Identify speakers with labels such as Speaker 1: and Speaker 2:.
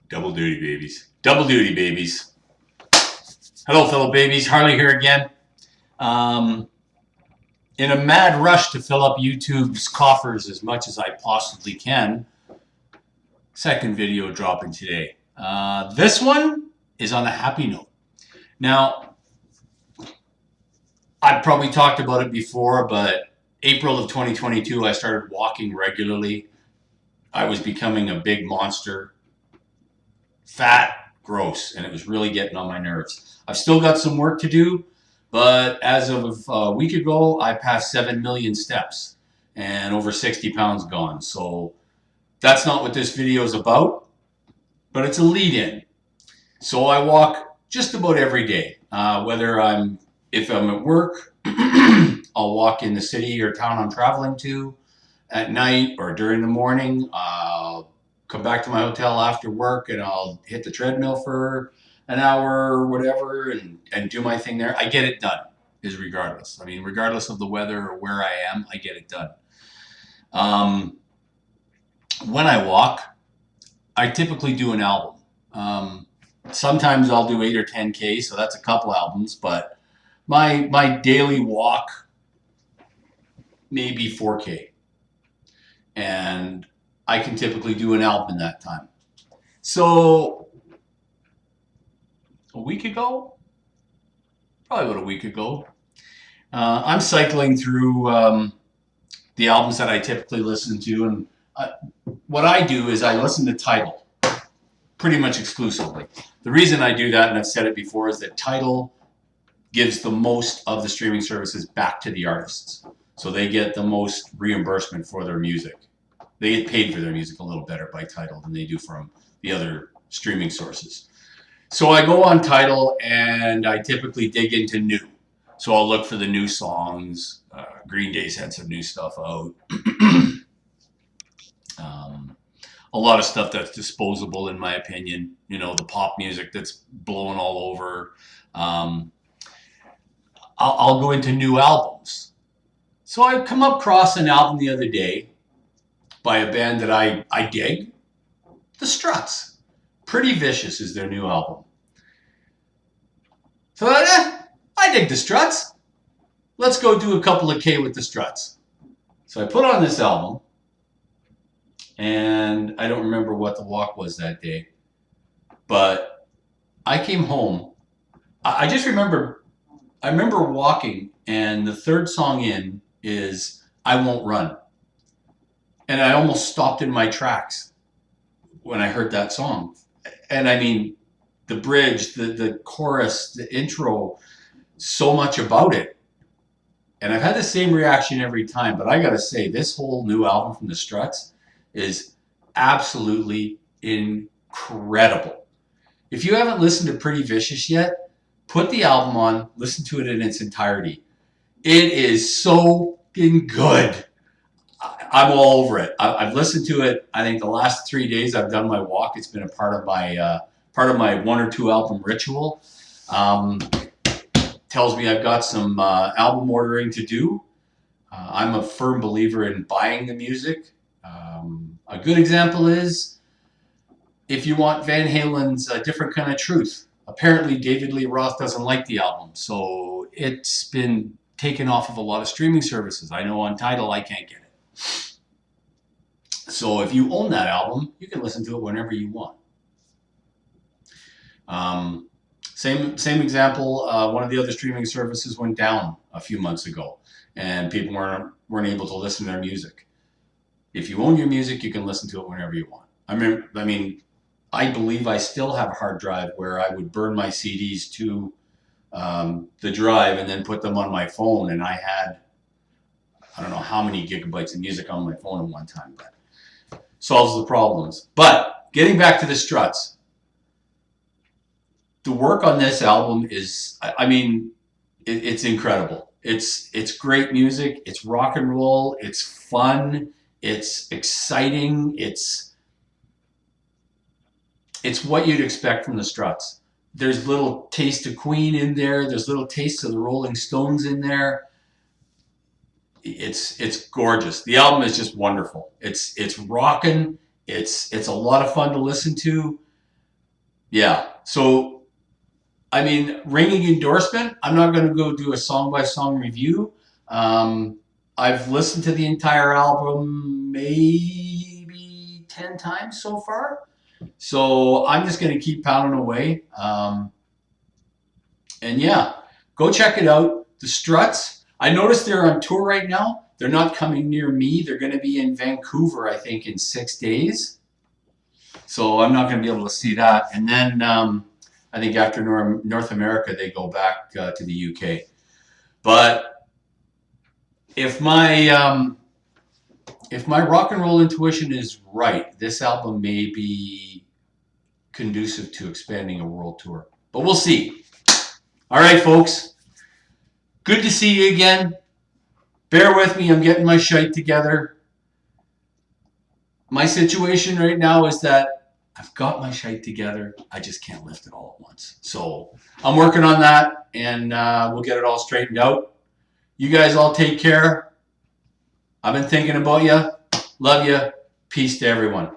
Speaker 1: Double duty, babies. Double duty, babies. Hello, fellow babies. Harley here again. Um, in a mad rush to fill up YouTube's coffers as much as I possibly can, second video dropping today. This one is on a happy note. Now, I've probably talked about it before, but April of 2022, I started walking regularly. I was becoming a big monster. Fat, gross, and it was really getting on my nerves. I've still got some work to do, but as of a week ago, I passed 7 million steps and over 60 pounds gone. So that's not what this video is about, but it's a lead in. So I walk just about every day, if I'm at work, I'll walk in the city or town I'm traveling to at night or during the morning. I'll come back to my hotel after work and I'll hit the treadmill for an hour or whatever and do my thing there. I get it done, is regardless. I mean, regardless of the weather or where I am, I get it done. When I walk, I typically do an album. Sometimes I'll do 8 or 10K, so that's a couple albums, but my daily walk, maybe 4K. And I can typically do an album in that time. So a week ago, probably about a week ago, I'm cycling through the albums that I typically listen to. And what I do is I listen to Tidal pretty much exclusively. The reason I do that, and I've said it before, is that Tidal gives the most of the streaming services back to the artists. So they get the most reimbursement for their music. They get paid for their music a little better by Tidal than they do from the other streaming sources. So I go on Tidal and I typically dig into new. So I'll look for the new songs. Green Day's had some new stuff out. A lot of stuff that's disposable, in my opinion. You know, the pop music that's blowing all over. I'll go into new albums. So I come across an album the other day by a band that I dig, the Struts. Pretty Vicious is their new album. So I dig the Struts. Let's go do a couple of K with the Struts. So I put on this album, and I don't remember what the walk was that day, but I came home. I just remember, I remember walking, and the third song in is I Won't Run. And I almost stopped in my tracks when I heard that song. And I mean, the bridge, the chorus, the intro, so much about it. And I've had the same reaction every time, but I gotta say, this whole new album from the Struts is absolutely incredible. If you haven't listened to Pretty Vicious yet, put the album on, listen to it in its entirety. It is so good. I'm all over it. I've listened to it. I think the last 3 days I've done my walk. It's been a part of my 1 or 2 album ritual. Tells me I've got some album ordering to do. I'm a firm believer in buying the music. A good example is if you want Van Halen's Different Kind of Truth. Apparently David Lee Roth doesn't like the album, so it's been taken off of a lot of streaming services. I know on Tidal I can't get it. So if you own that album, you can listen to it whenever you want. Same example, one of the other streaming services went down a few months ago, and people weren't able to listen to their music. If you own your music, you can listen to it whenever you want. I believe I still have a hard drive where I would burn my CDs to the drive and then put them on my phone, and I had, I don't know how many gigabytes of music on my phone at one time, but solves the problems. But getting back to the Struts, the work on this album is, it's incredible. It's great music. It's rock and roll. It's fun. It's exciting. It's what you'd expect from the Struts. There's little taste of Queen in there. There's little taste of the Rolling Stones in there. It's gorgeous. The album is just wonderful. It's rocking. It's a lot of fun to listen to. Yeah. So, I mean, ringing endorsement. I'm not going to go do a song by song review. Um, I've listened to the entire album maybe 10 times so far. So I'm just going to keep pounding away. And yeah, go check it out. The Struts. I noticed they're on tour right now. They're not coming near me. They're going to be in Vancouver, I think, in 6 days. So I'm not going to be able to see that. And then I think after North America, they go back to the UK. But if my if my rock and roll intuition is right, this album may be conducive to expanding a world tour. But we'll see. All right, folks. Good to see you again. Bear with me. I'm getting my shite together. My situation right now is that I've got my shite together. I just can't lift it all at once. So I'm working on that, and we'll get it all straightened out. You guys all take care. I've been thinking about you. Love you. Peace to everyone.